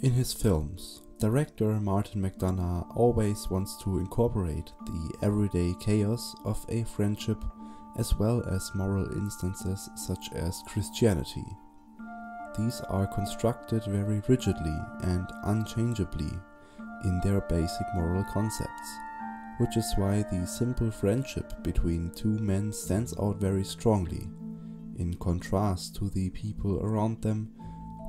In his films, director Martin McDonagh always wants to incorporate the everyday chaos of a friendship as well as moral instances such as Christianity. These are constructed very rigidly and unchangeably in their basic moral concepts, which is why the simple friendship between two men stands out very strongly, in contrast to the people around them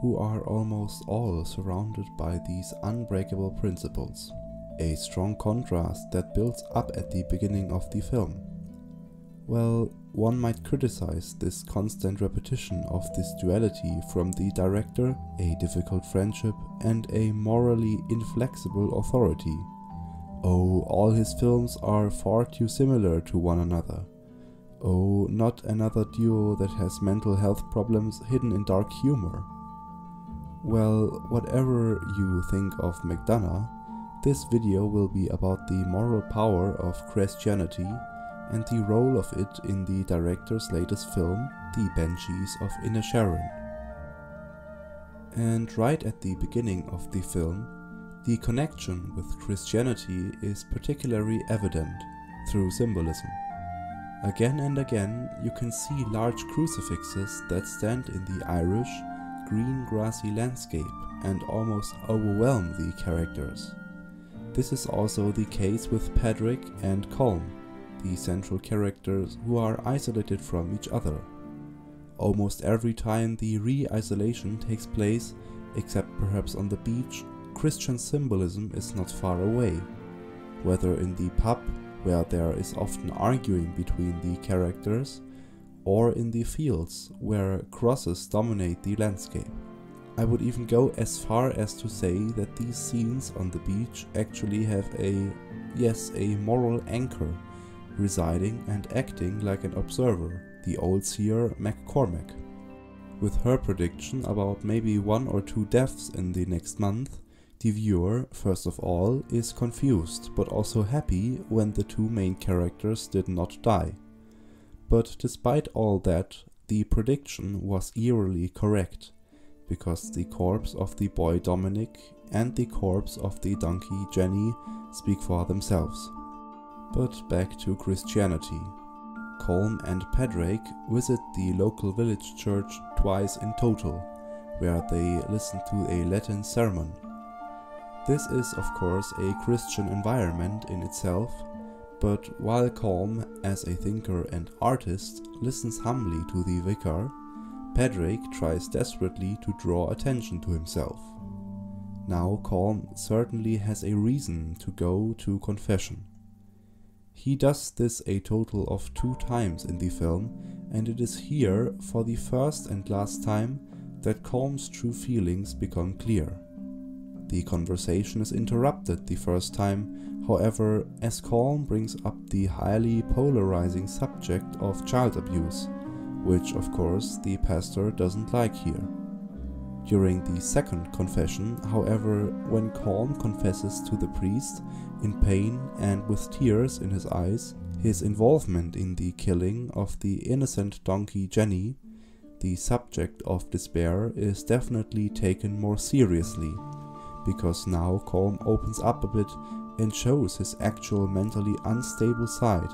who are almost all surrounded by these unbreakable principles. A strong contrast that builds up at the beginning of the film. Well, one might criticize this constant repetition of this duality from the director, a difficult friendship, and a morally inflexible authority. Oh, all his films are far too similar to one another. Oh, not another duo that has mental health problems hidden in dark humor. Well, whatever you think of McDonagh, this video will be about the moral power of Christianity and the role of it in the director's latest film, The Banshees of Inisherin. And right at the beginning of the film, the connection with Christianity is particularly evident through symbolism. Again and again you can see large crucifixes that stand in the Irish, green grassy landscape and almost overwhelm the characters. This is also the case with Patrick and Colm, the central characters who are isolated from each other. Almost every time the re-isolation takes place, except perhaps on the beach, Christian symbolism is not far away, whether in the pub, where there is often arguing between the characters, or in the fields, where crosses dominate the landscape. I would even go as far as to say that these scenes on the beach actually have a moral anchor, residing and acting like an observer, the old seer McCormack. With her prediction about maybe 1 or 2 deaths in the next month, the viewer, first of all, is confused but also happy when the 2 main characters did not die. But despite all that, the prediction was eerily correct, because the corpse of the boy Dominic and the corpse of the donkey Jenny speak for themselves. But back to Christianity. Colm and Padraig visit the local village church twice in total, where they listen to a Latin sermon. This is of course a Christian environment in itself, but while Colm, as a thinker and artist, listens humbly to the vicar, Padraig tries desperately to draw attention to himself. Now Colm certainly has a reason to go to confession. He does this a total of 2 times in the film, and it is here, for the first and last time, that Colm's true feelings become clear. The conversation is interrupted the first time, however, as Colm brings up the highly polarizing subject of child abuse, which of course the pastor doesn't like here. During the second confession, however, when Colm confesses to the priest, in pain and with tears in his eyes, his involvement in the killing of the innocent donkey Jenny, the subject of despair is definitely taken more seriously, because now Colm opens up a bit and shows his actual mentally unstable side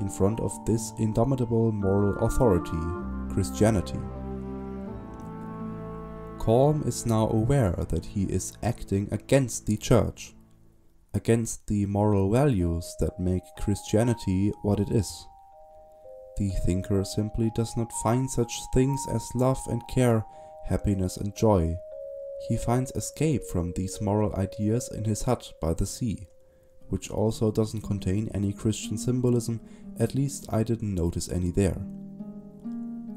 in front of this indomitable moral authority, Christianity. Colm is now aware that he is acting against the church, against the moral values that make Christianity what it is. The thinker simply does not find such things as love and care, happiness and joy. He finds escape from these moral ideas in his hut by the sea, which also doesn't contain any Christian symbolism, at least I didn't notice any there.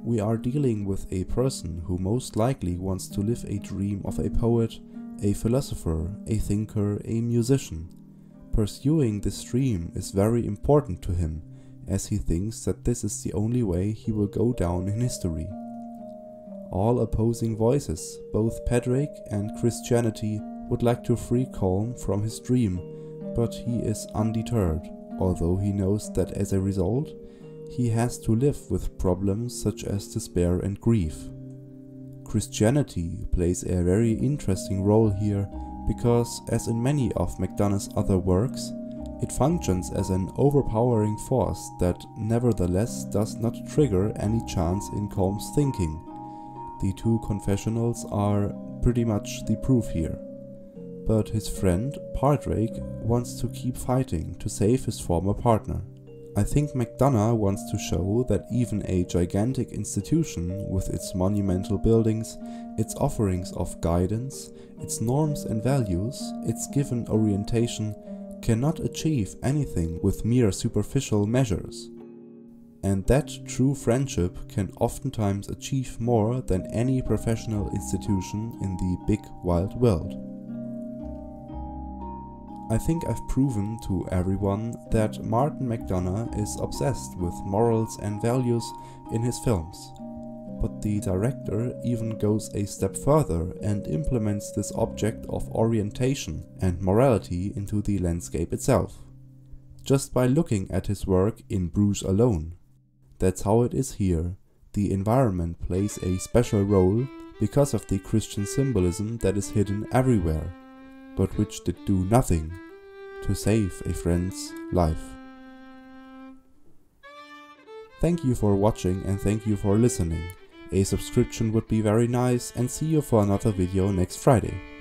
We are dealing with a person who most likely wants to live a dream of a poet, a philosopher, a thinker, a musician. Pursuing this dream is very important to him, as he thinks that this is the only way he will go down in history. All opposing voices, both Padraig and Christianity, would like to free Colm from his dream, but he is undeterred, although he knows that as a result, he has to live with problems such as despair and grief. Christianity plays a very interesting role here because, as in many of McDonagh's other works, it functions as an overpowering force that nevertheless does not trigger any chance in Colm's thinking. The two confessionals are pretty much the proof here. But his friend, Pardrake, wants to keep fighting to save his former partner. I think McDonagh wants to show that even a gigantic institution with its monumental buildings, its offerings of guidance, its norms and values, its given orientation, cannot achieve anything with mere superficial measures. And that true friendship can oftentimes achieve more than any professional institution in the big wild world. I think I've proven to everyone that Martin McDonagh is obsessed with morals and values in his films. But the director even goes a step further and implements this object of orientation and morality into the landscape itself. Just by looking at his work in Bruges alone. That's how it is here. The environment plays a special role because of the Christian symbolism that is hidden everywhere, but which did do nothing to save a friend's life. Thank you for watching and thank you for listening. A subscription would be very nice, and see you for another video next Friday.